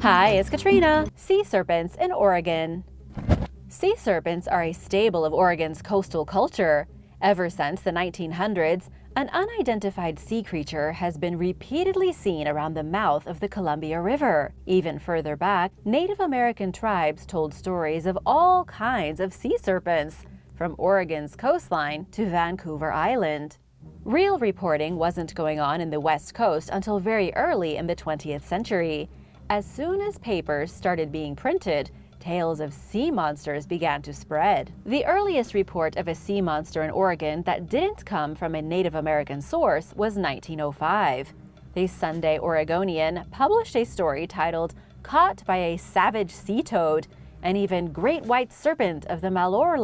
Hi, it's Katrina. Sea serpents in Oregon. Sea serpents are a staple of Oregon's coastal culture. Ever since the 1900s, an unidentified sea creature has been repeatedly seen around the mouth of the Columbia River. Even further back, Native American tribes told stories of all kinds of sea serpents, from Oregon's coastline to Vancouver Island. Real reporting wasn't going on in the West Coast until very early in the 20th century. As soon as papers started being printed, tales of sea monsters began to spread. The earliest report of a sea monster in Oregon that didn't come from a Native American source was 1905. The Sunday Oregonian published a story titled "Caught by a Savage Sea Toad," and even "Great White Serpent of the Malheur."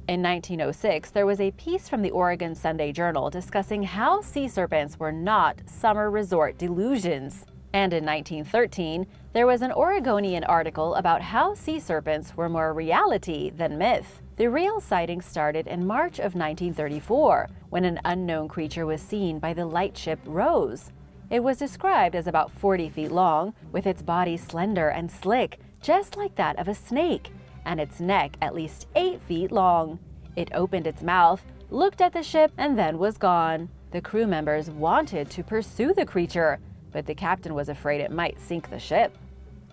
In 1906, there was a piece from the Oregon Sunday Journal discussing how sea serpents were not summer resort delusions. And in 1913, there was an Oregonian article about how sea serpents were more reality than myth. The real sighting started in March of 1934, when an unknown creature was seen by the lightship Rose. It was described as about 40 feet long, with its body slender and slick, just like that of a snake, and its neck at least 8 feet long. It opened its mouth, looked at the ship, and then was gone. The crew members wanted to pursue the creature, but the captain was afraid it might sink the ship.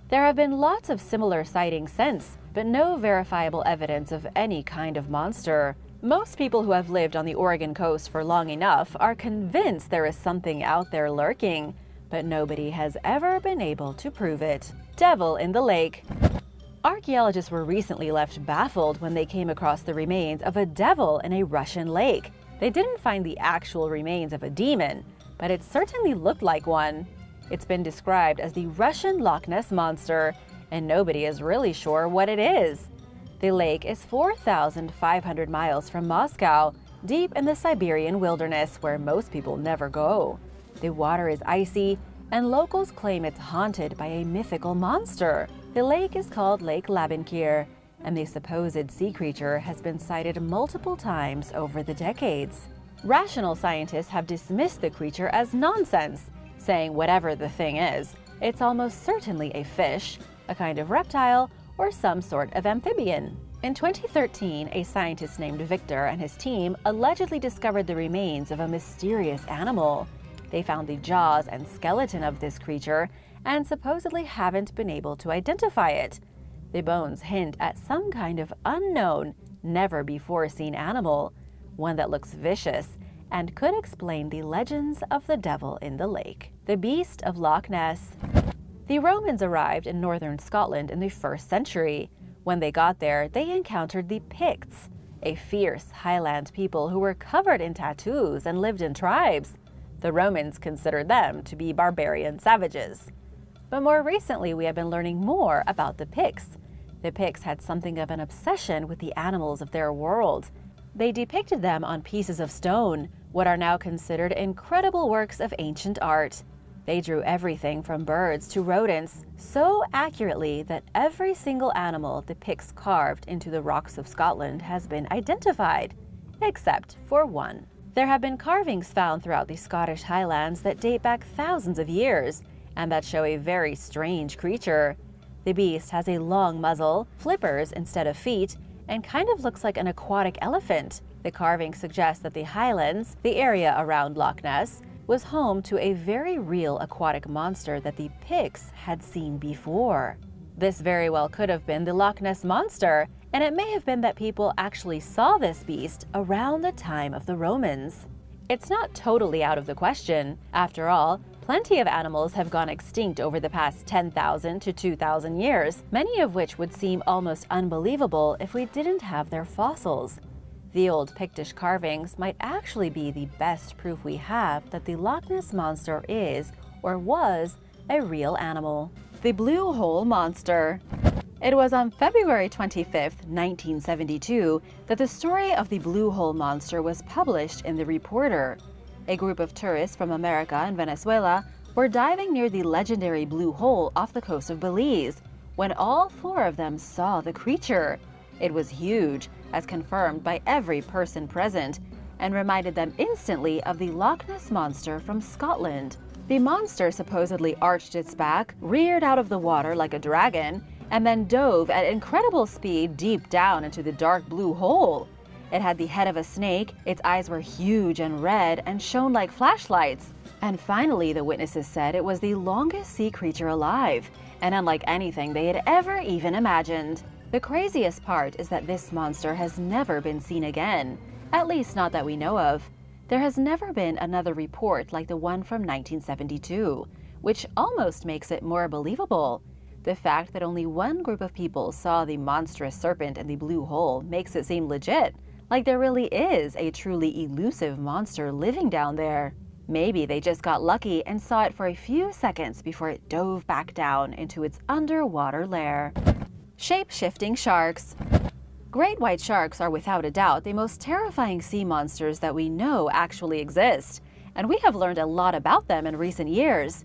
There have been lots of similar sightings since, but no verifiable evidence of any kind of monster. Most people who have lived on the Oregon coast for long enough are convinced there is something out there lurking, but nobody has ever been able to prove it. Devil in the lake. Archaeologists were recently left baffled when they came across the remains of a devil in a Russian lake. They didn't find the actual remains of a demon, but it certainly looked like one. It's been described as the Russian Loch Ness Monster, and nobody is really sure what it is. The lake is 4,500 miles from Moscow, deep in the Siberian wilderness where most people never go. The water is icy, and locals claim it's haunted by a mythical monster. The lake is called Lake Labinkir, and the supposed sea creature has been sighted multiple times over the decades. Rational scientists have dismissed the creature as nonsense, saying whatever the thing is, it's almost certainly a fish, a kind of reptile, or some sort of amphibian. In 2013, a scientist named Victor and his team allegedly discovered the remains of a mysterious animal. They found the jaws and skeleton of this creature and supposedly haven't been able to identify it. The bones hint at some kind of unknown, never-before-seen animal, one that looks vicious and could explain the legends of the devil in the lake. The Beast of Loch Ness. The Romans arrived in northern Scotland in the 1st century. When they got there, they encountered the Picts, a fierce highland people who were covered in tattoos and lived in tribes. The Romans considered them to be barbarian savages. But more recently, we have been learning more about the Picts. The Picts had something of an obsession with the animals of their world. They depicted them on pieces of stone, what are now considered incredible works of ancient art. They drew everything from birds to rodents so accurately that every single animal the Picts carved into the rocks of Scotland has been identified, except for one. There have been carvings found throughout the Scottish Highlands that date back thousands of years, and that show a very strange creature. The beast has a long muzzle, flippers instead of feet, and kind of looks like an aquatic elephant. The carving suggests that the Highlands, the area around Loch Ness, was home to a very real aquatic monster that the Picts had seen before. This very well could have been the Loch Ness Monster, and it may have been that people actually saw this beast around the time of the Romans. It's not totally out of the question. After all, plenty of animals have gone extinct over the past 10,000 to 2,000 years, many of which would seem almost unbelievable if we didn't have their fossils. The old Pictish carvings might actually be the best proof we have that the Loch Ness Monster is, or was, a real animal. The Blue Hole Monster. It was on February 25, 1972, that the story of the Blue Hole Monster was published in The Reporter. A group of tourists from America and Venezuela were diving near the legendary Blue Hole off the coast of Belize, when all 4 of them saw the creature. It was huge, as confirmed by every person present, and reminded them instantly of the Loch Ness Monster from Scotland. The monster supposedly arched its back, reared out of the water like a dragon, and then dove at incredible speed deep down into the dark blue hole. It had the head of a snake, its eyes were huge and red and shone like flashlights. And finally, the witnesses said it was the longest sea creature alive, and unlike anything they had ever even imagined. The craziest part is that this monster has never been seen again, at least not that we know of. There has never been another report like the one from 1972, which almost makes it more believable. The fact that only one group of people saw the monstrous serpent in the blue hole makes it seem legit, like there really is a truly elusive monster living down there. Maybe they just got lucky and saw it for a few seconds before it dove back down into its underwater lair. Shape-shifting sharks. Great white sharks are without a doubt the most terrifying sea monsters that we know actually exist, and we have learned a lot about them in recent years.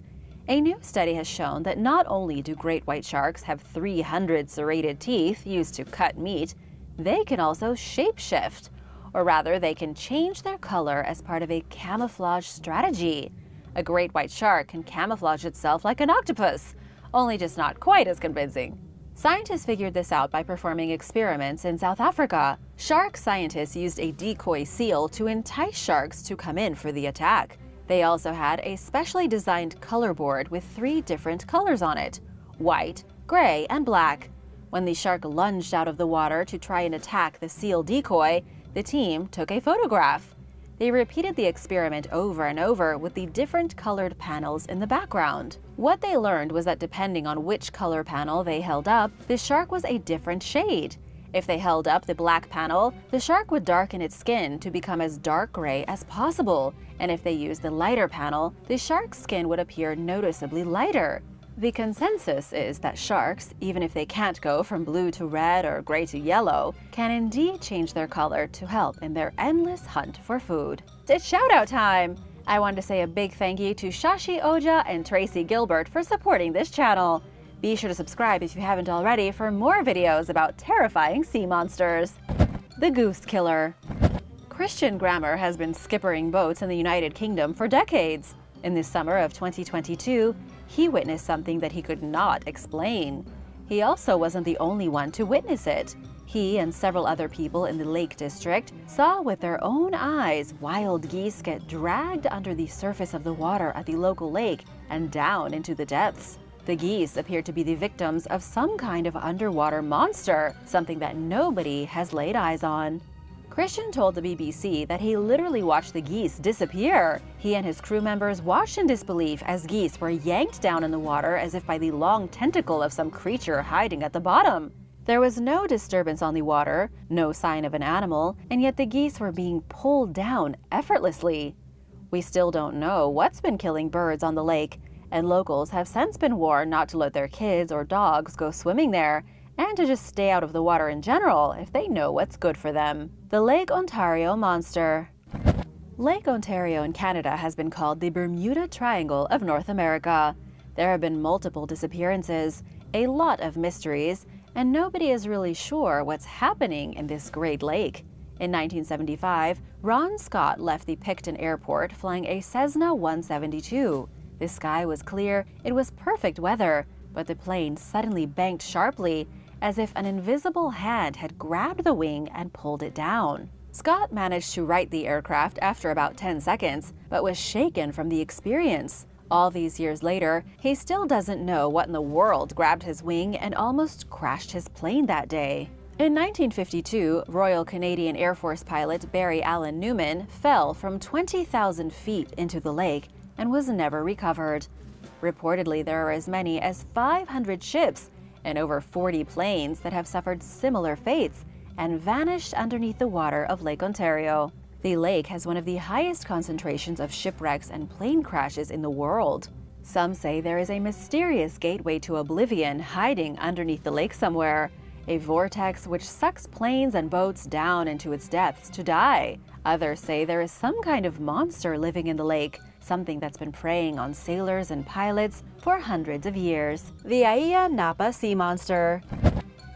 A new study has shown that not only do great white sharks have 300 serrated teeth used to cut meat, they can also shapeshift, or rather they can change their color as part of a camouflage strategy. A great white shark can camouflage itself like an octopus, only just not quite as convincing. Scientists figured this out by performing experiments in South Africa. Shark scientists used a decoy seal to entice sharks to come in for the attack. They also had a specially designed color board with 3 different colors on it: white, gray, and black. When the shark lunged out of the water to try and attack the seal decoy, the team took a photograph. They repeated the experiment over and over with the different colored panels in the background. What they learned was that depending on which color panel they held up, the shark was a different shade. If they held up the black panel, the shark would darken its skin to become as dark gray as possible, and if they used the lighter panel, the shark's skin would appear noticeably lighter. The consensus is that sharks, even if they can't go from blue to red or gray to yellow, can indeed change their color to help in their endless hunt for food. It's shout-out time! I want to say a big thank you to Shashi Oja and Tracy Gilbert for supporting this channel. Be sure to subscribe if you haven't already for more videos about terrifying sea monsters. The Goose Killer. Christian Grammer has been skippering boats in the United Kingdom for decades. In the summer of 2022, he witnessed something that he could not explain. He also wasn't the only one to witness it. He and several other people in the Lake District saw with their own eyes wild geese get dragged under the surface of the water at the local lake and down into the depths. The geese appear to be the victims of some kind of underwater monster, something that nobody has laid eyes on. Christian told the BBC that he literally watched the geese disappear. He and his crew members watched in disbelief as geese were yanked down in the water as if by the long tentacle of some creature hiding at the bottom. There was no disturbance on the water, no sign of an animal, and yet the geese were being pulled down effortlessly. We still don't know what's been killing birds on the lake, and locals have since been warned not to let their kids or dogs go swimming there, and to just stay out of the water in general if they know what's good for them. The Lake Ontario Monster. Lake Ontario in Canada has been called the Bermuda Triangle of North America. There have been multiple disappearances, a lot of mysteries, and nobody is really sure what's happening in this great lake. In 1975, Ron Scott left the Picton Airport flying a Cessna 172. The sky was clear, it was perfect weather, but the plane suddenly banked sharply, as if an invisible hand had grabbed the wing and pulled it down. Scott managed to right the aircraft after about 10 seconds, but was shaken from the experience. All these years later, he still doesn't know what in the world grabbed his wing and almost crashed his plane that day. In 1952, Royal Canadian Air Force pilot Barry Allen Newman fell from 20,000 feet into the lake and was never recovered. Reportedly, there are as many as 500 ships and over 40 planes that have suffered similar fates and vanished underneath the water of Lake Ontario. The lake has one of the highest concentrations of shipwrecks and plane crashes in the world. Some say there is a mysterious gateway to oblivion hiding underneath the lake somewhere, a vortex which sucks planes and boats down into its depths to die. Others say there is some kind of monster living in the lake, something that's been preying on sailors and pilots for hundreds of years. The Ayia Napa Sea Monster.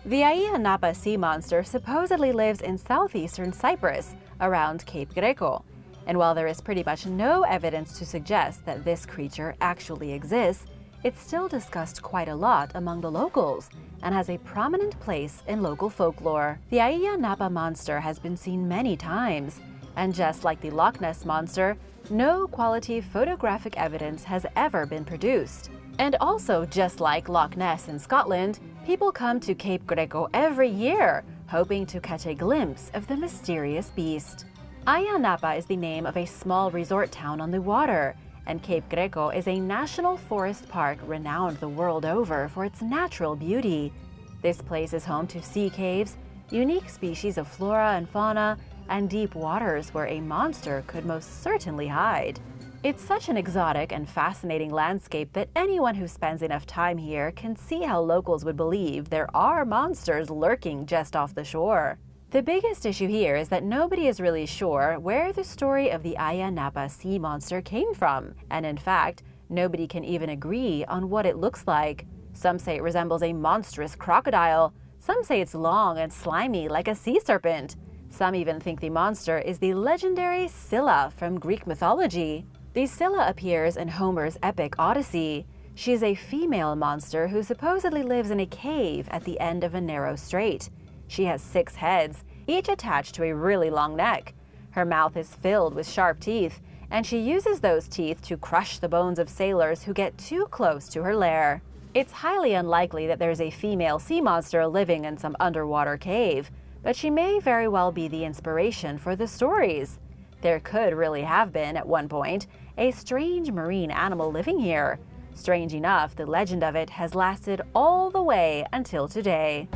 The Ayia Napa Sea Monster supposedly lives in southeastern Cyprus, around Cape Greco. And while there is pretty much no evidence to suggest that this creature actually exists, it's still discussed quite a lot among the locals and has a prominent place in local folklore. The Ayia Napa monster has been seen many times, and just like the Loch Ness monster, no quality photographic evidence has ever been produced. And also, just like Loch Ness in Scotland, people come to Cape Greco every year, hoping to catch a glimpse of the mysterious beast. Ayia Napa is the name of a small resort town on the water, and Cape Greco is a national forest park renowned the world over for its natural beauty. This place is home to sea caves, unique species of flora and fauna, and deep waters where a monster could most certainly hide. It's such an exotic and fascinating landscape that anyone who spends enough time here can see how locals would believe there are monsters lurking just off the shore. The biggest issue here is that nobody is really sure where the story of the Ayia Napa sea monster came from, and in fact, nobody can even agree on what it looks like. Some say it resembles a monstrous crocodile, some say it's long and slimy like a sea serpent. Some even think the monster is the legendary Scylla from Greek mythology. The Scylla appears in Homer's epic Odyssey. She is a female monster who supposedly lives in a cave at the end of a narrow strait. She has 6 heads, each attached to a really long neck. Her mouth is filled with sharp teeth, and she uses those teeth to crush the bones of sailors who get too close to her lair. It's highly unlikely that there's a female sea monster living in some underwater cave, but she may very well be the inspiration for the stories. There could really have been, at one point, a strange marine animal living here. Strange enough, the legend of it has lasted all the way until today.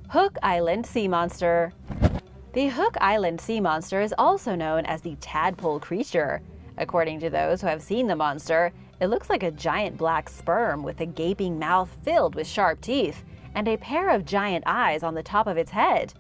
Hook Island Sea Monster. The Hook Island sea monster is also known as the tadpole creature. According to those who have seen the monster, it looks like a giant black sperm with a gaping mouth filled with sharp teeth and a pair of giant eyes on the top of its head.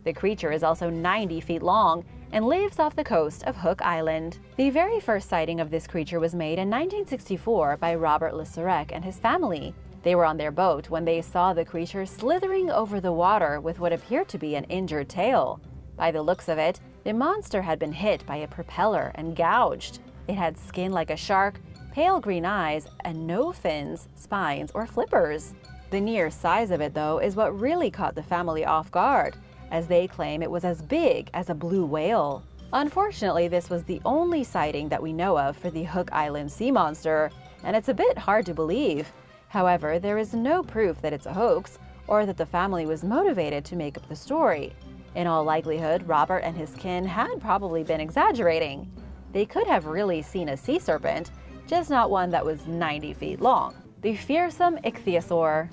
The creature is also 90 feet long and lives off the coast of Hook Island. The very first sighting of this creature was made in 1964 by Robert Le Serec and his family. They were on their boat when they saw the creature slithering over the water with what appeared to be an injured tail. By the looks of it, the monster had been hit by a propeller and gouged. It had skin like a shark, pale green eyes, and no fins, spines, or flippers. The near size of it, though, is what really caught the family off guard, as they claim it was as big as a blue whale. Unfortunately, this was the only sighting that we know of for the Hook Island sea monster, and it's a bit hard to believe. However, there is no proof that it's a hoax or that the family was motivated to make up the story. In all likelihood, Robert and his kin had probably been exaggerating. They could have really seen a sea serpent, just not one that was 90 feet long. The fearsome ichthyosaur.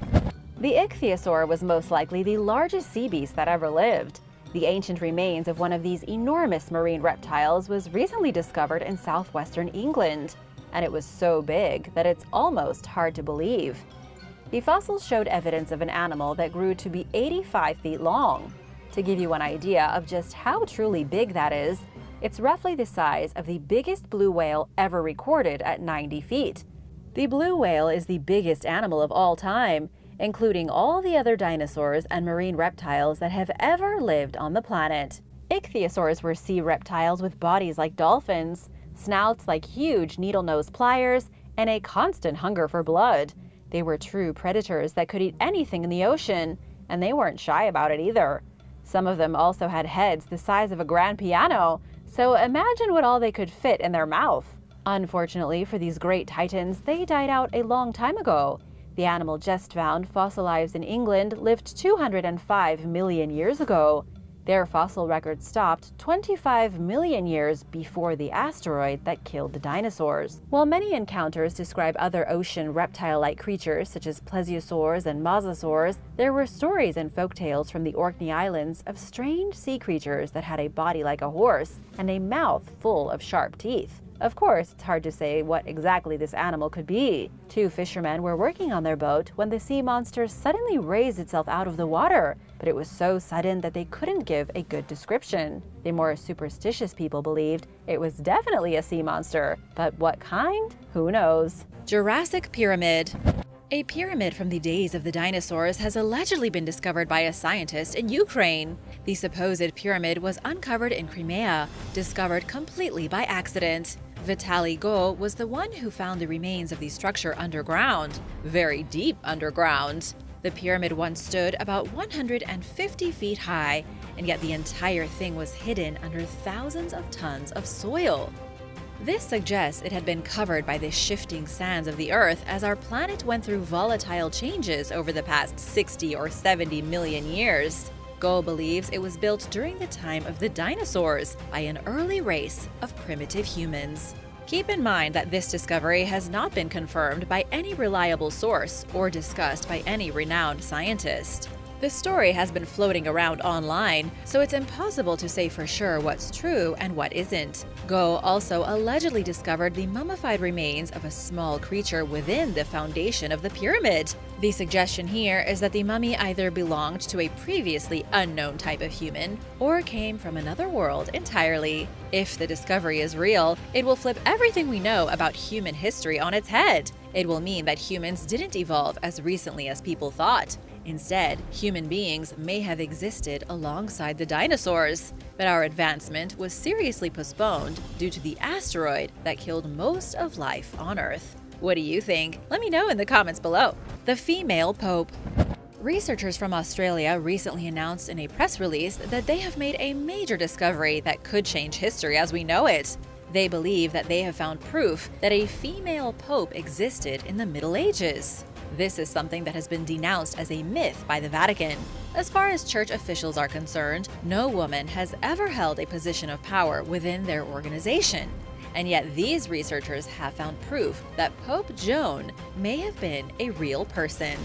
The ichthyosaur was most likely the largest sea beast that ever lived. The ancient remains of one of these enormous marine reptiles was recently discovered in southwestern England, and it was so big that it's almost hard to believe. The fossils showed evidence of an animal that grew to be 85 feet long. To give you an idea of just how truly big that is, it's roughly the size of the biggest blue whale ever recorded at 90 feet. The blue whale is the biggest animal of all time, including all the other dinosaurs and marine reptiles that have ever lived on the planet. Ichthyosaurs were sea reptiles with bodies like dolphins, snouts like huge needle-nosed pliers, and a constant hunger for blood. They were true predators that could eat anything in the ocean, and they weren't shy about it either. Some of them also had heads the size of a grand piano, so imagine what all they could fit in their mouth. Unfortunately for these great titans, they died out a long time ago. The animal just found fossilized in England lived 205 million years ago. Their fossil record stopped 25 million years before the asteroid that killed the dinosaurs. While many encounters describe other ocean reptile-like creatures such as plesiosaurs and mosasaurs, there were stories and folktales from the Orkney Islands of strange sea creatures that had a body like a horse and a mouth full of sharp teeth. Of course, it's hard to say what exactly this animal could be. 2 fishermen were working on their boat when the sea monster suddenly raised itself out of the water, but it was so sudden that they couldn't give a good description. The more superstitious people believed it was definitely a sea monster, but what kind? Who knows? Jurassic Pyramid. A pyramid from the days of the dinosaurs has allegedly been discovered by a scientist in Ukraine. The supposed pyramid was uncovered in Crimea, discovered completely by accident. Vitaly Go was the one who found the remains of the structure underground, very deep underground. The pyramid once stood about 150 feet high, and yet the entire thing was hidden under thousands of tons of soil. This suggests it had been covered by the shifting sands of the Earth as our planet went through volatile changes over the past 60 or 70 million years. Go believes it was built during the time of the dinosaurs by an early race of primitive humans. Keep in mind that this discovery has not been confirmed by any reliable source or discussed by any renowned scientist. The story has been floating around online, so it's impossible to say for sure what's true and what isn't. Go also allegedly discovered the mummified remains of a small creature within the foundation of the pyramid. The suggestion here is that the mummy either belonged to a previously unknown type of human or came from another world entirely. If the discovery is real, it will flip everything we know about human history on its head. It will mean that humans didn't evolve as recently as people thought. Instead, human beings may have existed alongside the dinosaurs, but our advancement was seriously postponed due to the asteroid that killed most of life on Earth. What do you think? Let me know in the comments below. The female pope. Researchers from Australia recently announced in a press release that they have made a major discovery that could change history as we know it. They believe that they have found proof that a female pope existed in the Middle Ages. This is something that has been denounced as a myth by the Vatican. As far as church officials are concerned, no woman has ever held a position of power within their organization. And yet these researchers have found proof that Pope Joan may have been a real person.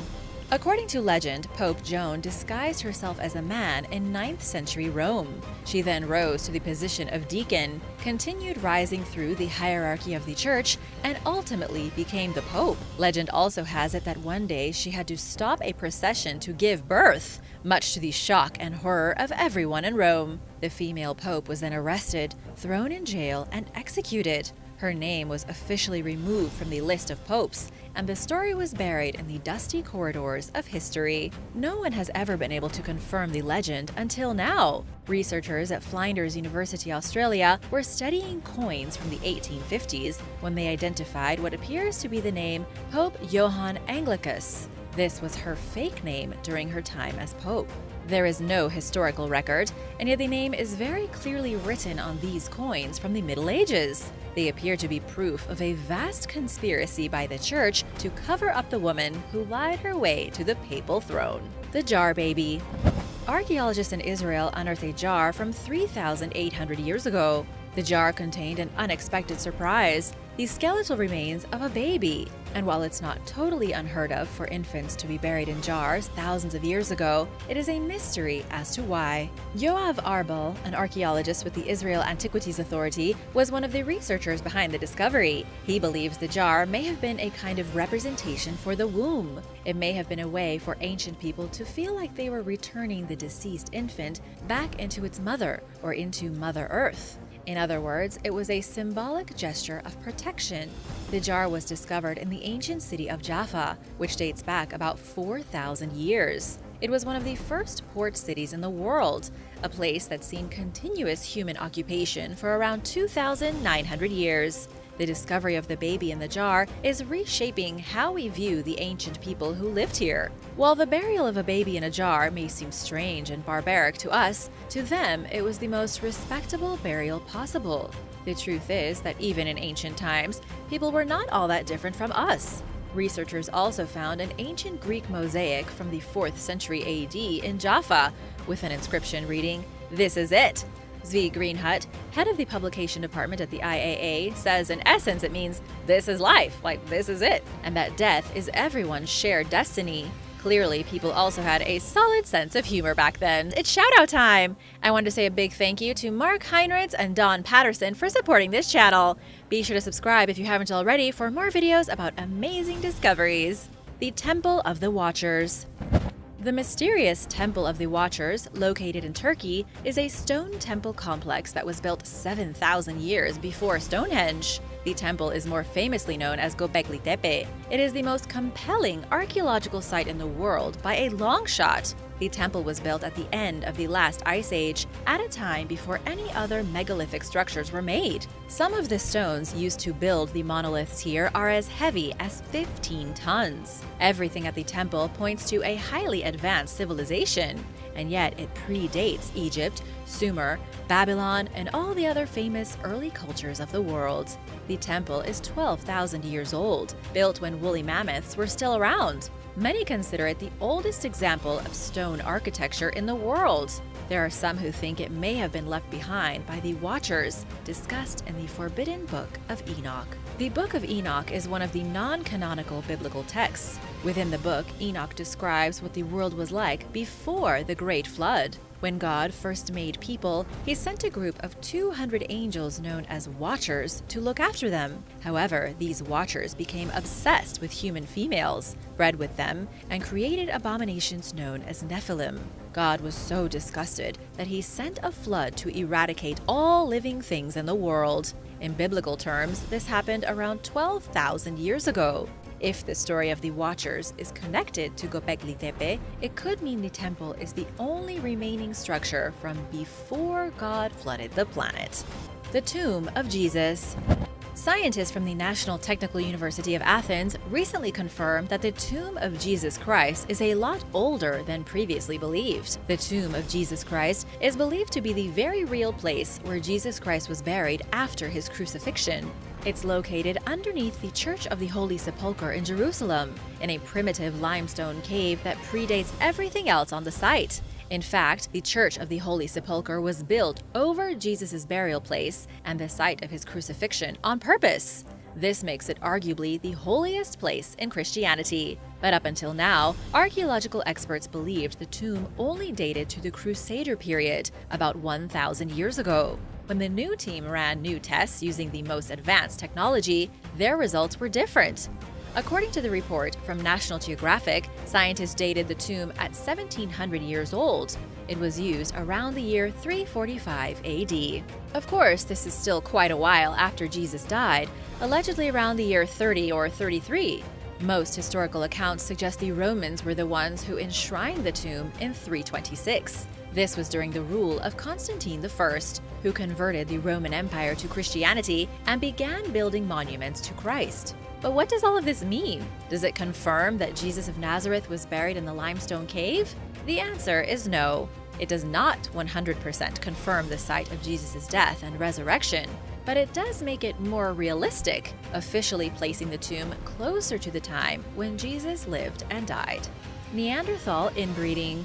According to legend, Pope Joan disguised herself as a man in 9th century Rome. She then rose to the position of deacon, continued rising through the hierarchy of the church, and ultimately became the pope. Legend also has it that one day she had to stop a procession to give birth, much to the shock and horror of everyone in Rome. The female pope was then arrested, thrown in jail, and executed. Her name was officially removed from the list of popes, and the story was buried in the dusty corridors of history. No one has ever been able to confirm the legend until now. Researchers at Flinders University, Australia, were studying coins from the 1850s when they identified what appears to be the name Pope Johann Anglicus. This was her fake name during her time as pope. There is no historical record, and yet the name is very clearly written on these coins from the Middle Ages. They appear to be proof of a vast conspiracy by the church to cover up the woman who lied her way to the papal throne. The jar baby. Archaeologists in Israel unearthed a jar from 3,800 years ago. The jar contained an unexpected surprise: the skeletal remains of a baby. And while it's not totally unheard of for infants to be buried in jars thousands of years ago, it is a mystery as to why. Yoav Arbel, an archaeologist with the Israel Antiquities Authority, was one of the researchers behind the discovery. He believes the jar may have been a kind of representation for the womb. It may have been a way for ancient people to feel like they were returning the deceased infant back into its mother or into Mother Earth. In other words, it was a symbolic gesture of protection. The jar was discovered in the ancient city of Jaffa, which dates back about 4,000 years. It was one of the first port cities in the world, a place that's seen continuous human occupation for around 2,900 years. The discovery of the baby in the jar is reshaping how we view the ancient people who lived here. While the burial of a baby in a jar may seem strange and barbaric to us, to them it was the most respectable burial possible. The truth is that even in ancient times, people were not all that different from us. Researchers also found an ancient Greek mosaic from the 4th century AD in Jaffa, with an inscription reading, "This is it." Zvi Greenhut, head of the publication department at the IAA, says in essence it means, this is life, like this is it, and that death is everyone's shared destiny. Clearly, people also had a solid sense of humor back then. It's shout-out time! I want to say a big thank you to Mark Heinrichs and Don Patterson for supporting this channel. Be sure to subscribe if you haven't already for more videos about amazing discoveries. The Temple of the Watchers. The mysterious Temple of the Watchers, located in Turkey, is a stone temple complex that was built 7,000 years before Stonehenge. The temple is more famously known as Gobekli Tepe. It is the most compelling archaeological site in the world by a long shot. The temple was built at the end of the last ice age, at a time before any other megalithic structures were made. Some of the stones used to build the monoliths here are as heavy as 15 tons. Everything at the temple points to a highly advanced civilization, and yet it predates Egypt, Sumer, Babylon, and all the other famous early cultures of the world. The temple is 12,000 years old, built when woolly mammoths were still around. Many consider it the oldest example of stone architecture in the world. There are some who think it may have been left behind by the Watchers, discussed in the Forbidden Book of Enoch. The Book of Enoch is one of the non-canonical biblical texts. Within the book, Enoch describes what the world was like before the Great Flood. When God first made people, he sent a group of 200 angels known as Watchers to look after them. However, these Watchers became obsessed with human females, bred with them, and created abominations known as Nephilim. God was so disgusted that he sent a flood to eradicate all living things in the world. In biblical terms, this happened around 12,000 years ago. If the story of the Watchers is connected to Gobekli Tepe, it could mean the temple is the only remaining structure from before God flooded the planet. The Tomb of Jesus. Scientists from the National Technical University of Athens recently confirmed that the tomb of Jesus Christ is a lot older than previously believed. The tomb of Jesus Christ is believed to be the very real place where Jesus Christ was buried after his crucifixion. It's located underneath the Church of the Holy Sepulchre in Jerusalem, in a primitive limestone cave that predates everything else on the site. In fact, the Church of the Holy Sepulchre was built over Jesus' burial place and the site of his crucifixion on purpose. This makes it arguably the holiest place in Christianity. But up until now, archaeological experts believed the tomb only dated to the Crusader period, about 1,000 years ago. When the new team ran new tests using the most advanced technology, their results were different. According to the report from National Geographic, scientists dated the tomb at 1,700 years old. It was used around the year 345 AD. Of course, this is still quite a while after Jesus died, allegedly around the year 30 or 33. Most historical accounts suggest the Romans were the ones who enshrined the tomb in 326. This was during the rule of Constantine I, who converted the Roman Empire to Christianity and began building monuments to Christ. But what does all of this mean? Does it confirm that Jesus of Nazareth was buried in the limestone cave? The answer is no. It does not 100% confirm the site of Jesus' death and resurrection, but it does make it more realistic, officially placing the tomb closer to the time when Jesus lived and died. Neanderthal inbreeding.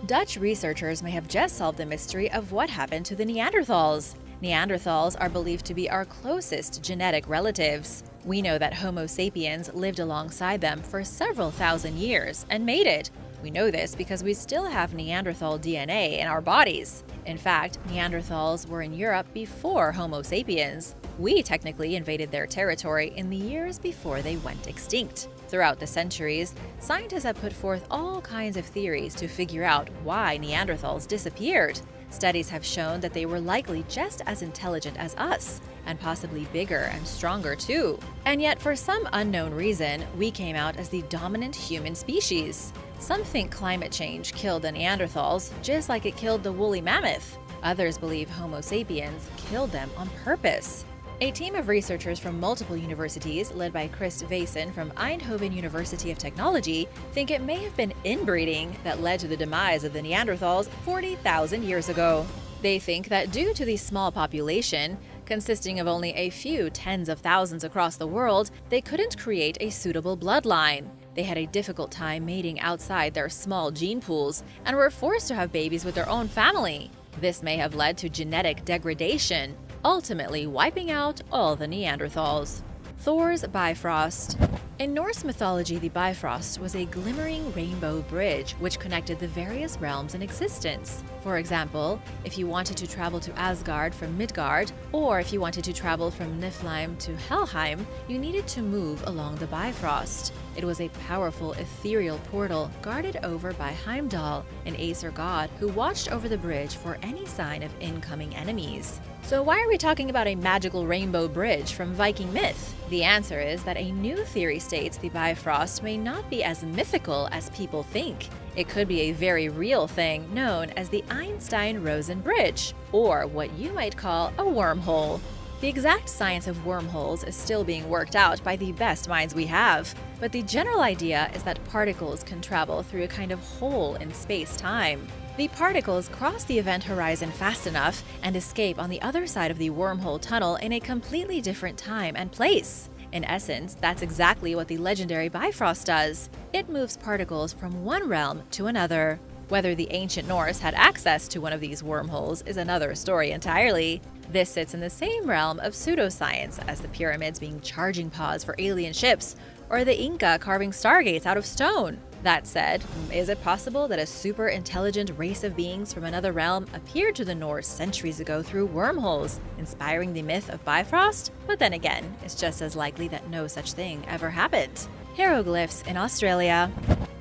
Dutch researchers may have just solved the mystery of what happened to the Neanderthals. Neanderthals are believed to be our closest genetic relatives. We know that Homo sapiens lived alongside them for several thousand years and made it. We know this because we still have Neanderthal DNA in our bodies. In fact, Neanderthals were in Europe before Homo sapiens. We technically invaded their territory in the years before they went extinct. Throughout the centuries, scientists have put forth all kinds of theories to figure out why Neanderthals disappeared. Studies have shown that they were likely just as intelligent as us, and possibly bigger and stronger too. And yet, for some unknown reason, we came out as the dominant human species. Some think climate change killed the Neanderthals, just like it killed the woolly mammoth. Others believe Homo sapiens killed them on purpose. A team of researchers from multiple universities, led by Chris Vason from Eindhoven University of Technology, think it may have been inbreeding that led to the demise of the Neanderthals 40,000 years ago. They think that due to the small population, consisting of only a few tens of thousands across the world, they couldn't create a suitable bloodline. They had a difficult time mating outside their small gene pools and were forced to have babies with their own family. This may have led to genetic degradation, ultimately wiping out all the Neanderthals. Thor's Bifrost. In Norse mythology, the Bifrost was a glimmering rainbow bridge which connected the various realms in existence. For example, if you wanted to travel to Asgard from Midgard, or if you wanted to travel from Niflheim to Helheim, you needed to move along the Bifrost. It was a powerful ethereal portal guarded over by Heimdall, an Aesir god who watched over the bridge for any sign of incoming enemies. So why are we talking about a magical rainbow bridge from Viking myth? The answer is that a new theory states the Bifrost may not be as mythical as people think. It could be a very real thing known as the Einstein-Rosen Bridge, or what you might call a wormhole. The exact science of wormholes is still being worked out by the best minds we have, but the general idea is that particles can travel through a kind of hole in space-time. The particles cross the event horizon fast enough and escape on the other side of the wormhole tunnel in a completely different time and place. In essence, that's exactly what the legendary Bifrost does. It moves particles from one realm to another. Whether the ancient Norse had access to one of these wormholes is another story entirely. This sits in the same realm of pseudoscience as the pyramids being charging pods for alien ships, or the Inca carving stargates out of stone. That said, is it possible that a super intelligent race of beings from another realm appeared to the Norse centuries ago through wormholes, inspiring the myth of Bifrost? But then again, it's just as likely that no such thing ever happened. Hieroglyphs in Australia.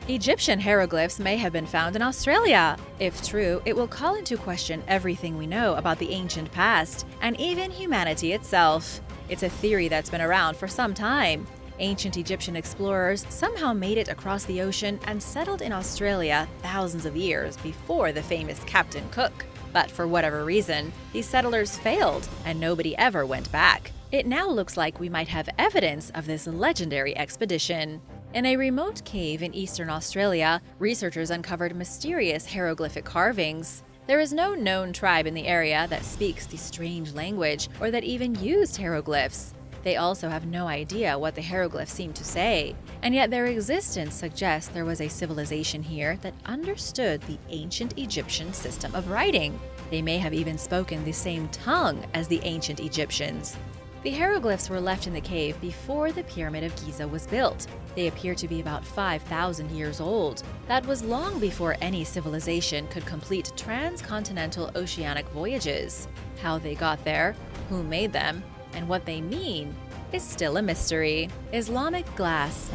Egyptian hieroglyphs may have been found in Australia. If true, it will call into question everything we know about the ancient past, and even humanity itself. It's a theory that's been around for some time. Ancient Egyptian explorers somehow made it across the ocean and settled in Australia thousands of years before the famous Captain Cook. But for whatever reason, these settlers failed, and nobody ever went back. It now looks like we might have evidence of this legendary expedition. In a remote cave in eastern Australia, researchers uncovered mysterious hieroglyphic carvings. There is no known tribe in the area that speaks the strange language or that even used hieroglyphs. They also have no idea what the hieroglyphs seem to say, and yet their existence suggests there was a civilization here that understood the ancient Egyptian system of writing. They may have even spoken the same tongue as the ancient Egyptians. The hieroglyphs were left in the cave before the Pyramid of Giza was built. They appear to be about 5,000 years old. That was long before any civilization could complete transcontinental oceanic voyages. How they got there, who made them, and what they mean is still a mystery. Islamic glass.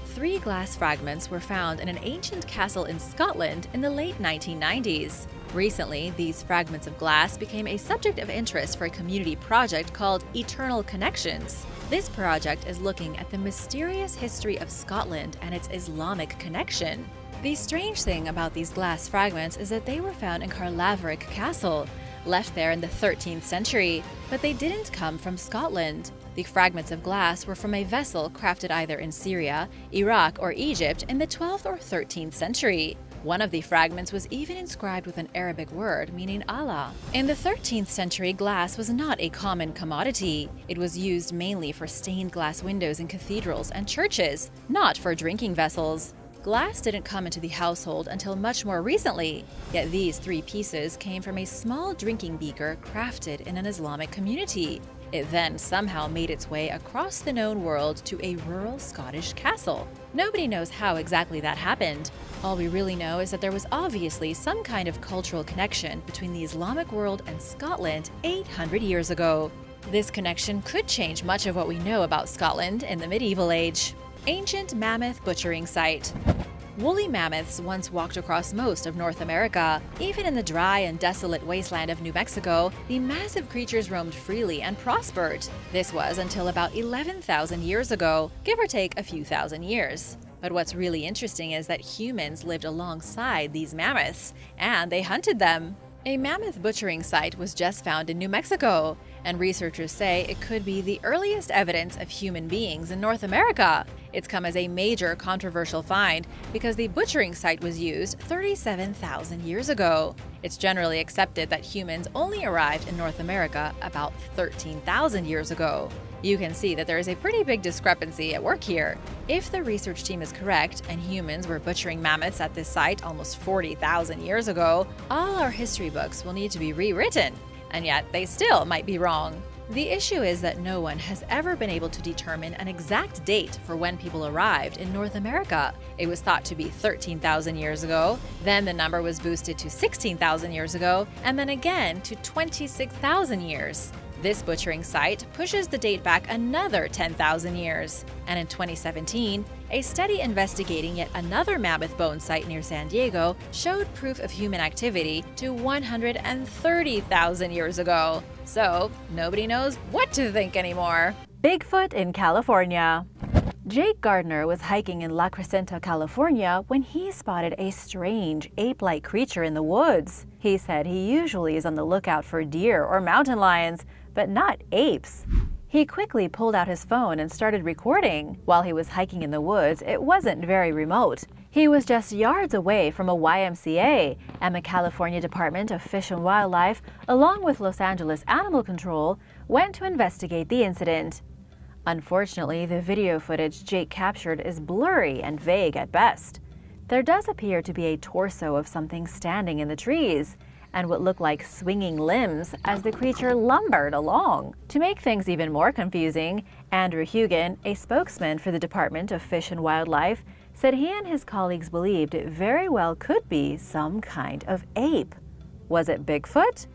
3 glass fragments were found in an ancient castle in Scotland in the late 1990s. Recently, these fragments of glass became a subject of interest for a community project called Eternal Connections. This project is looking at the mysterious history of Scotland and its Islamic connection. The strange thing about these glass fragments is that they were found in Carlaverick Castle, left there in the 13th century, but they didn't come from Scotland. The fragments of glass were from a vessel crafted either in Syria, Iraq, or Egypt in the 12th or 13th century. One of the fragments was even inscribed with an Arabic word meaning Allah. In the 13th century, glass was not a common commodity. It was used mainly for stained glass windows in cathedrals and churches, not for drinking vessels. Glass didn't come into the household until much more recently, yet these 3 pieces came from a small drinking beaker crafted in an Islamic community. It then somehow made its way across the known world to a rural Scottish castle. Nobody knows how exactly that happened. All we really know is that there was obviously some kind of cultural connection between the Islamic world and Scotland 800 years ago. This connection could change much of what we know about Scotland in the medieval age. Ancient mammoth butchering site. Woolly mammoths once walked across most of North America. Even in the dry and desolate wasteland of New Mexico, the massive creatures roamed freely and prospered. This was until about 11,000 years ago, give or take a few thousand years. But what's really interesting is that humans lived alongside these mammoths, and they hunted them. A mammoth butchering site was just found in New Mexico, and researchers say it could be the earliest evidence of human beings in North America. It's come as a major controversial find because the butchering site was used 37,000 years ago. It's generally accepted that humans only arrived in North America about 13,000 years ago. You can see that there is a pretty big discrepancy at work here. If the research team is correct and humans were butchering mammoths at this site almost 40,000 years ago, all our history books will need to be rewritten, and yet they still might be wrong. The issue is that no one has ever been able to determine an exact date for when people arrived in North America. It was thought to be 13,000 years ago, then the number was boosted to 16,000 years ago, and then again to 26,000 years. This butchering site pushes the date back another 10,000 years. And in 2017, a study investigating yet another mammoth bone site near San Diego showed proof of human activity to 130,000 years ago. So nobody knows what to think anymore. Bigfoot in California. Jake Gardner was hiking in La Crescenta, California when he spotted a strange ape-like creature in the woods. He said he usually is on the lookout for deer or mountain lions, but not apes. He quickly pulled out his phone and started recording. While he was hiking in the woods, it wasn't very remote. He was just yards away from a YMCA, and the California Department of Fish and Wildlife, along with Los Angeles Animal Control, went to investigate the incident. Unfortunately, the video footage Jake captured is blurry and vague at best. There does appear to be a torso of something standing in the trees, and what looked like swinging limbs as the creature lumbered along. To make things even more confusing, Andrew Hugan, a spokesman for the Department of Fish and Wildlife, said he and his colleagues believed it very well could be some kind of ape. Was it Bigfoot?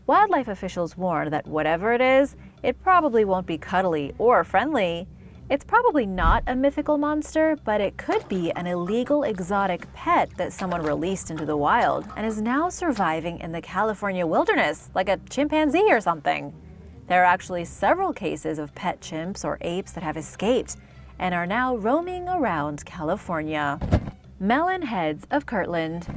Wildlife officials warned that whatever it is, it probably won't be cuddly or friendly. It's probably not a mythical monster, but it could be an illegal exotic pet that someone released into the wild and is now surviving in the California wilderness, like a chimpanzee or something. There are actually several cases of pet chimps or apes that have escaped and are now roaming around California. Melon Heads of Kirtland.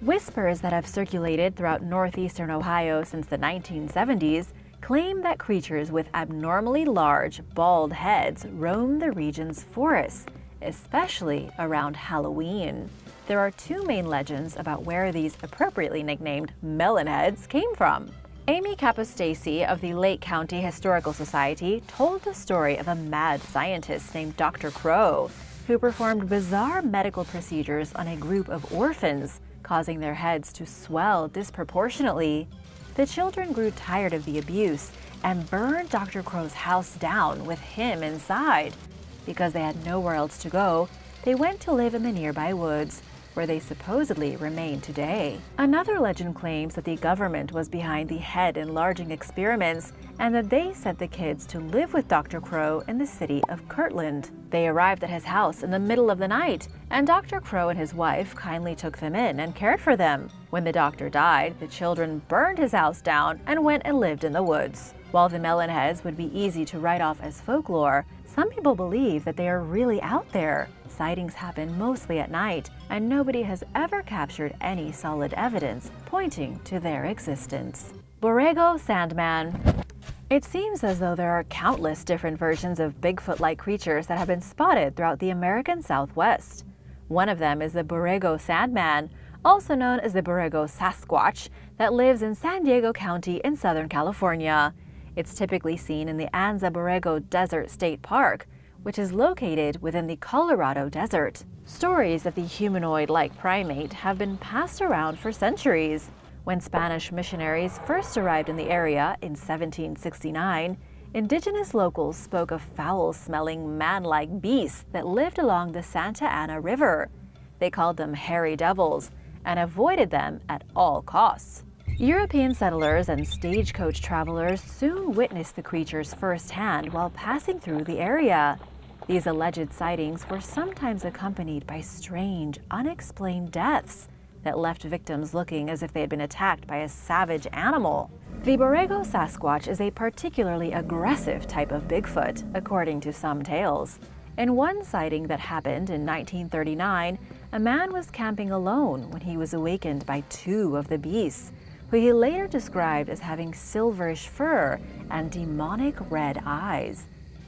Whispers that have circulated throughout northeastern Ohio since the 1970s claim that creatures with abnormally large, bald heads roam the region's forests, especially around Halloween. There are two main legends about where these appropriately nicknamed melon heads came from. Amy Capostacey of the Lake County Historical Society told the story of a mad scientist named Dr. Crow, who performed bizarre medical procedures on a group of orphans, causing their heads to swell disproportionately. The children grew tired of the abuse and burned Dr. Crow's house down with him inside. Because they had nowhere else to go, they went to live in the nearby woods, where they supposedly remain today. Another legend claims that the government was behind the head enlarging experiments and that they sent the kids to live with Dr. Crow in the city of Kirtland. They arrived at his house in the middle of the night, and Dr. Crow and his wife kindly took them in and cared for them. When the doctor died, the children burned his house down and went and lived in the woods. While the melon heads would be easy to write off as folklore, some people believe that they are really out there. Sightings happen mostly at night, and nobody has ever captured any solid evidence pointing to their existence. Borrego Sandman. It seems as though there are countless different versions of Bigfoot-like creatures that have been spotted throughout the American Southwest. One of them is the Borrego Sandman, also known as the Borrego Sasquatch, that lives in San Diego County in Southern California. It's typically seen in the Anza Borrego Desert State Park, which is located within the Colorado Desert. Stories of the humanoid-like primate have been passed around for centuries. When Spanish missionaries first arrived in the area in 1769, indigenous locals spoke of foul-smelling man-like beasts that lived along the Santa Ana River. They called them hairy devils and avoided them at all costs. European settlers and stagecoach travelers soon witnessed the creatures firsthand while passing through the area. These alleged sightings were sometimes accompanied by strange, unexplained deaths that left victims looking as if they had been attacked by a savage animal. The Borrego Sasquatch is a particularly aggressive type of Bigfoot, according to some tales. In one sighting that happened in 1939, a man was camping alone when he was awakened by two of the beasts, who he later described as having silverish fur and demonic red eyes.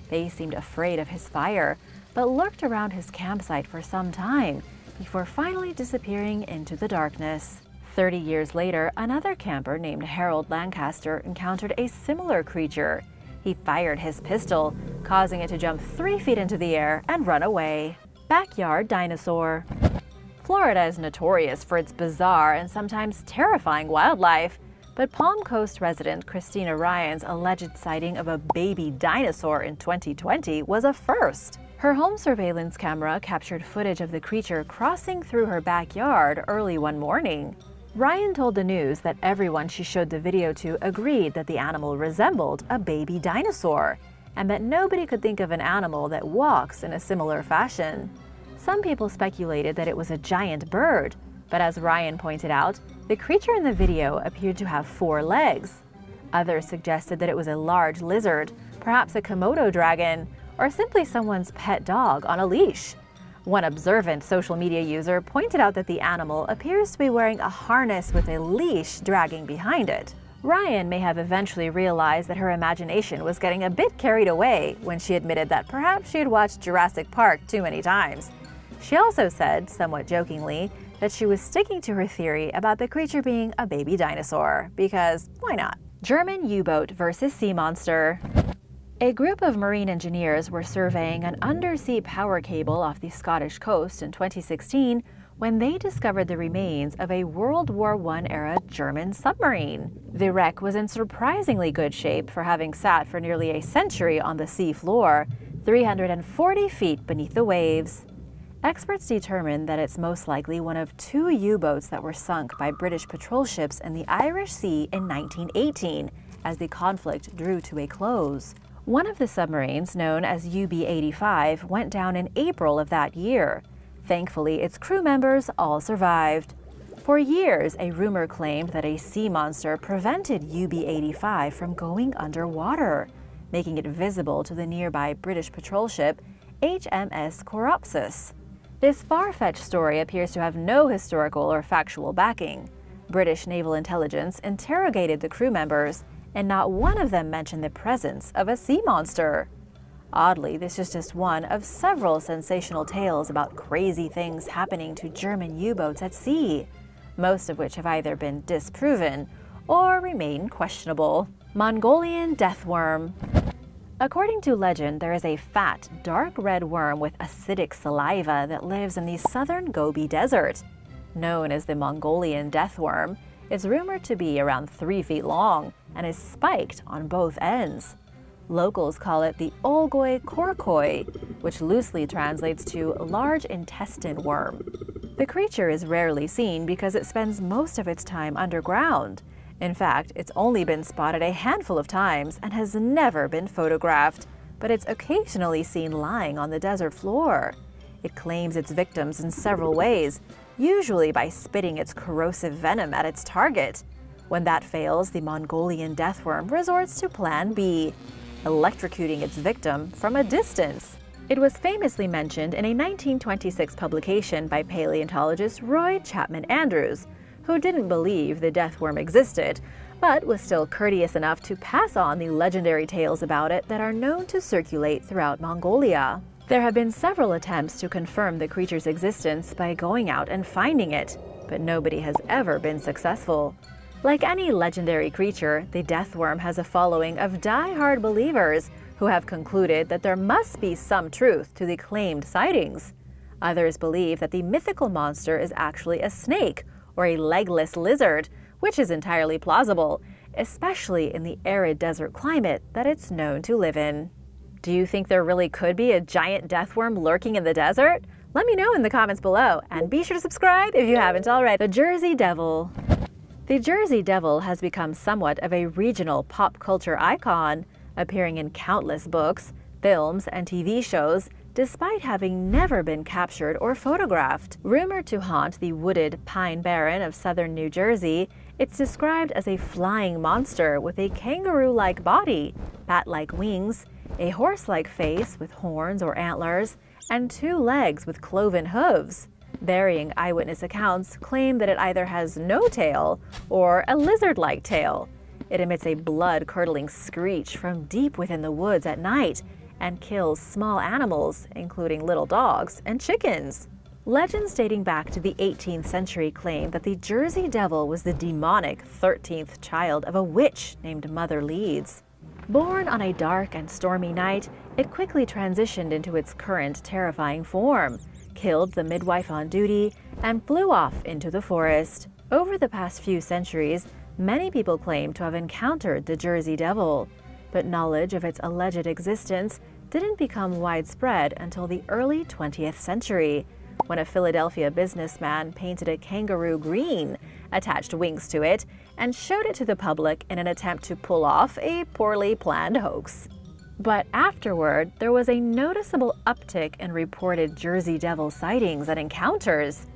They seemed afraid of his fire, but lurked around his campsite for some time before finally disappearing into the darkness. 30 years later, another camper named Harold Lancaster encountered a similar creature. He fired his pistol, causing it to jump 3 feet into the air and run away. Backyard dinosaur. Florida is notorious for its bizarre and sometimes terrifying wildlife, but Palm Coast resident Christina Ryan's alleged sighting of a baby dinosaur in 2020 was a first. Her home surveillance camera captured footage of the creature crossing through her backyard early one morning. Ryan told the news that everyone she showed the video to agreed that the animal resembled a baby dinosaur, and that nobody could think of an animal that walks in a similar fashion. Some people speculated that it was a giant bird, but as Ryan pointed out, the creature in the video appeared to have 4 legs. Others suggested that it was a large lizard, perhaps a Komodo dragon, or simply someone's pet dog on a leash. One observant social media user pointed out that the animal appears to be wearing a harness with a leash dragging behind it. Ryan may have eventually realized that her imagination was getting a bit carried away when she admitted that perhaps she had watched Jurassic Park too many times. She also said, somewhat jokingly, that she was sticking to her theory about the creature being a baby dinosaur, because why not? German U-boat versus sea monster. A group of marine engineers were surveying an undersea power cable off the Scottish coast in 2016 when they discovered the remains of a World War I-era German submarine. The wreck was in surprisingly good shape for having sat for nearly a century on the sea floor, 340 feet beneath the waves. Experts determined that it's most likely one of 2 U-boats that were sunk by British patrol ships in the Irish Sea in 1918 as the conflict drew to a close. One of the submarines, known as UB-85, went down in April of that year. Thankfully, its crew members all survived. For years, a rumor claimed that a sea monster prevented UB-85 from going underwater, making it visible to the nearby British patrol ship HMS Coropsus. This far-fetched story appears to have no historical or factual backing. British naval intelligence interrogated the crew members, and not one of them mentioned the presence of a sea monster. Oddly, this is just one of several sensational tales about crazy things happening to German U-boats at sea, most of which have either been disproven or remain questionable. Mongolian deathworm. According to legend, there is a fat, dark red worm with acidic saliva that lives in the southern Gobi Desert. Known as the Mongolian deathworm, it's rumored to be around 3 feet long and is spiked on both ends. Locals call it the Olgoi korkoi, which loosely translates to large intestine worm. The creature is rarely seen because it spends most of its time underground. In fact, it's only been spotted a handful of times and has never been photographed, but it's occasionally seen lying on the desert floor. It claims its victims in several ways, usually by spitting its corrosive venom at its target. When that fails, the Mongolian deathworm resorts to Plan B, electrocuting its victim from a distance. It was famously mentioned in a 1926 publication by paleontologist Roy Chapman Andrews, who didn't believe the deathworm existed, but was still courteous enough to pass on the legendary tales about it that are known to circulate throughout Mongolia. There have been several attempts to confirm the creature's existence by going out and finding it, but nobody has ever been successful. Like any legendary creature, the deathworm has a following of die-hard believers who have concluded that there must be some truth to the claimed sightings. Others believe that the mythical monster is actually a snake or a legless lizard, which is entirely plausible, especially in the arid desert climate that it's known to live in. Do you think there really could be a giant deathworm lurking in the desert? Let me know in the comments below, and be sure to subscribe if you haven't already. The Jersey Devil. The Jersey Devil has become somewhat of a regional pop culture icon, appearing in countless books, films, and TV shows, despite having never been captured or photographed. Rumored to haunt the wooded Pine Barren of southern New Jersey, it's described as a flying monster with a kangaroo-like body, bat-like wings, a horse-like face with horns or antlers, and 2 legs with cloven hooves. Varying eyewitness accounts claim that it either has no tail or a lizard-like tail. It emits a blood-curdling screech from deep within the woods at night and kills small animals, including little dogs and chickens. Legends dating back to the 18th century claim that the Jersey Devil was the demonic 13th child of a witch named Mother Leeds. Born on a dark and stormy night, it quickly transitioned into its current terrifying form, killed the midwife on duty, and flew off into the forest. Over the past few centuries, many people claim to have encountered the Jersey Devil, but knowledge of its alleged existence didn't become widespread until the early 20th century, when a Philadelphia businessman painted a kangaroo green, attached wings to it, and showed it to the public in an attempt to pull off a poorly planned hoax. But afterward, there was a noticeable uptick in reported Jersey Devil sightings and encounters.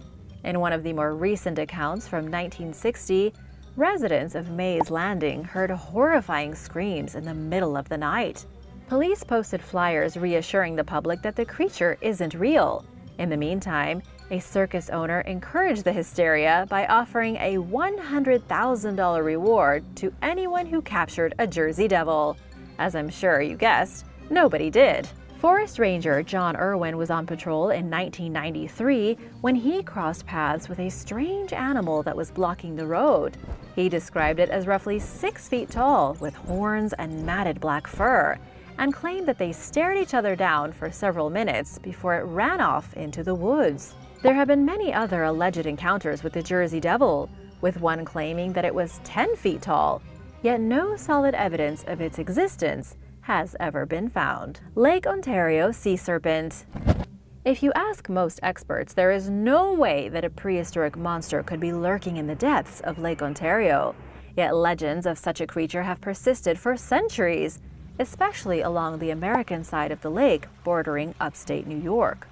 In one of the more recent accounts from 1960, Residents of Mays Landing heard horrifying screams in the middle of the night. Police posted flyers reassuring the public that the creature isn't real. In the meantime, a circus owner encouraged the hysteria by offering a $100,000 reward to anyone who captured a Jersey Devil. As I'm sure you guessed, nobody did. Forest Ranger John Irwin was on patrol in 1993 when he crossed paths with a strange animal that was blocking the road. He described it as roughly 6 feet tall, with horns and matted black fur, and claimed that they stared each other down for several minutes before it ran off into the woods. There have been many other alleged encounters with the Jersey Devil, with one claiming that it was 10 feet tall, yet no solid evidence of its existence has ever been found. Lake Ontario sea serpent. If you ask most experts, there is no way that a prehistoric monster could be lurking in the depths of Lake Ontario. Yet legends of such a creature have persisted for centuries, especially along the American side of the lake bordering upstate New York.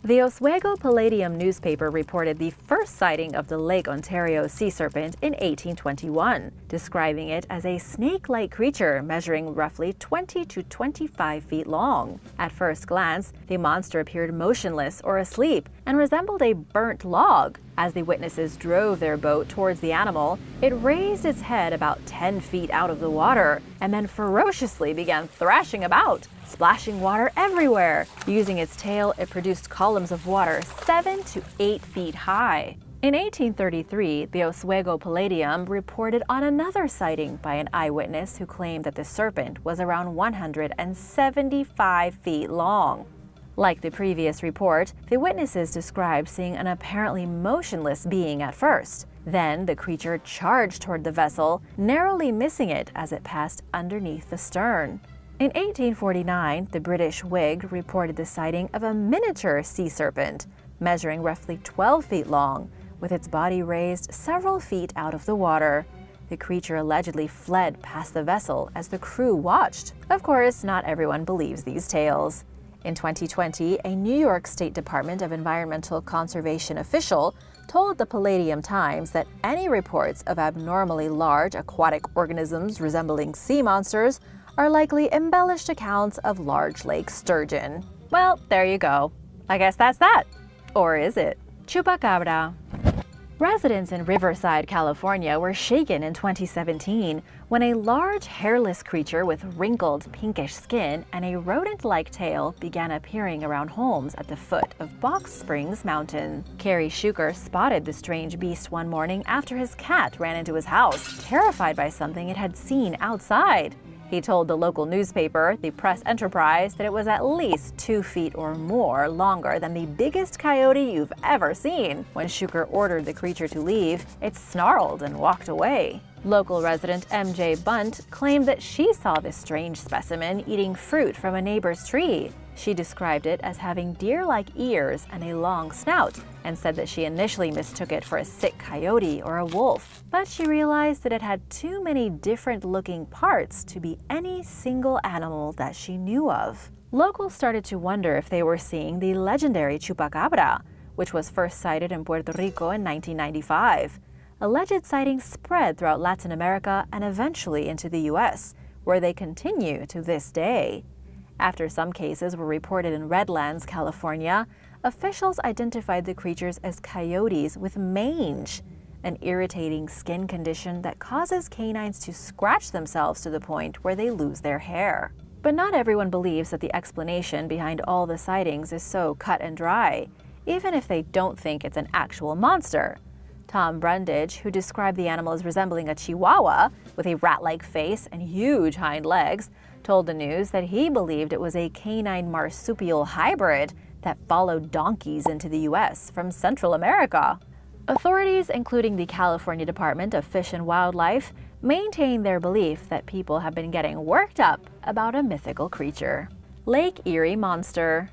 The Oswego Palladium newspaper reported the first sighting of the Lake Ontario sea serpent in 1821, describing it as a snake-like creature measuring roughly 20 to 25 feet long. At first glance, the monster appeared motionless or asleep and resembled a burnt log. As the witnesses drove their boat towards the animal, it raised its head about 10 feet out of the water and then ferociously began thrashing about, splashing water everywhere. Using its tail, it produced columns of water 7 to 8 feet high. In 1833, the Oswego Palladium reported on another sighting by an eyewitness who claimed that the serpent was around 175 feet long. Like the previous report, the witnesses described seeing an apparently motionless being at first. Then the creature charged toward the vessel, narrowly missing it as it passed underneath the stern. In 1849, the British Whig reported the sighting of a miniature sea serpent, measuring roughly 12 feet long, with its body raised several feet out of the water. The creature allegedly fled past the vessel as the crew watched. Of course, not everyone believes these tales. In 2020, a New York State Department of Environmental Conservation official told the Palladium Times that any reports of abnormally large aquatic organisms resembling sea monsters are likely embellished accounts of large lake sturgeon. Well, there you go. I guess that's that. Or is it? Chupacabra. Residents in Riverside, California were shaken in 2017 when a large hairless creature with wrinkled pinkish skin and a rodent-like tail began appearing around homes at the foot of Box Springs Mountain. Kerry Shuker spotted the strange beast one morning after his cat ran into his house, terrified by something it had seen outside. He told the local newspaper, the Press Enterprise, that it was at least 2 feet or more longer than the biggest coyote you've ever seen. When Shuker ordered the creature to leave, it snarled and walked away. Local resident MJ Bunt claimed that she saw this strange specimen eating fruit from a neighbor's tree. She described it as having deer-like ears and a long snout, and said that she initially mistook it for a sick coyote or a wolf. But she realized that it had too many different-looking parts to be any single animal that she knew of. Locals started to wonder if they were seeing the legendary chupacabra, which was first sighted in Puerto Rico in 1995. Alleged sightings spread throughout Latin America and eventually into the U.S., where they continue to this day. After some cases were reported in Redlands, California, officials identified the creatures as coyotes with mange, an irritating skin condition that causes canines to scratch themselves to the point where they lose their hair. But not everyone believes that the explanation behind all the sightings is so cut and dry, even if they don't think it's an actual monster. Tom Brundage, who described the animal as resembling a chihuahua with a rat-like face and huge hind legs, told the news that he believed it was a canine marsupial hybrid that followed donkeys into the U.S. from Central America. Authorities, including the California Department of Fish and Wildlife, maintain their belief that people have been getting worked up about a mythical creature. Lake Erie Monster.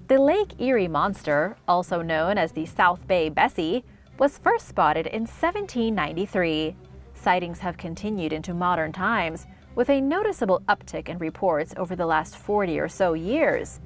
The Lake Erie Monster, also known as the South Bay Bessie, was first spotted in 1793. Sightings have continued into modern times, with a noticeable uptick in reports over the last 40 or so years.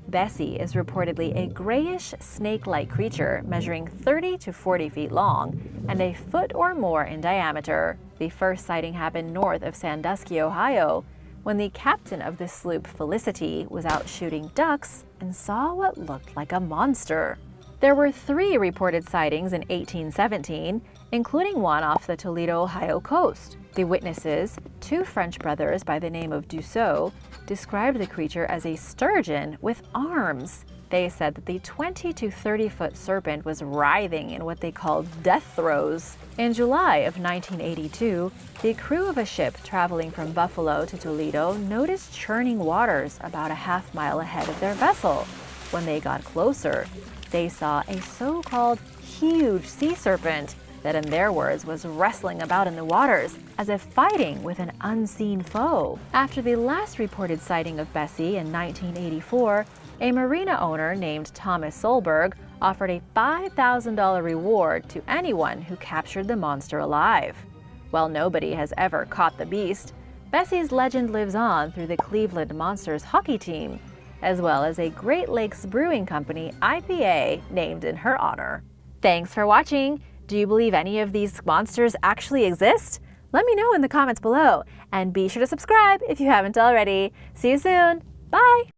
Bessie is reportedly a grayish snake-like creature measuring 30 to 40 feet long and a foot or more in diameter. The first sighting happened north of Sandusky, Ohio, when the captain of the sloop Felicity was out shooting ducks and saw what looked like a monster. There were 3 reported sightings in 1817, including one off the Toledo, Ohio coast. The witnesses, 2 French brothers by the name of Dussault, described the creature as a sturgeon with arms. They said that the 20 to 30-foot serpent was writhing in what they called death throes. In July of 1982, the crew of a ship traveling from Buffalo to Toledo noticed churning waters about a half-mile ahead of their vessel. When they got closer, they saw a so-called huge sea serpent that, in their words, was wrestling about in the waters as if fighting with an unseen foe. After the last reported sighting of Bessie in 1984, a marina owner named Thomas Solberg offered a $5,000 reward to anyone who captured the monster alive. While nobody has ever caught the beast, Bessie's legend lives on through the Cleveland Monsters hockey team, as well as a Great Lakes Brewing Company IPA named in her honor. Thanks for watching! Do you believe any of these monsters actually exist? Let me know in the comments below, and be sure to subscribe if you haven't already. See you soon! Bye!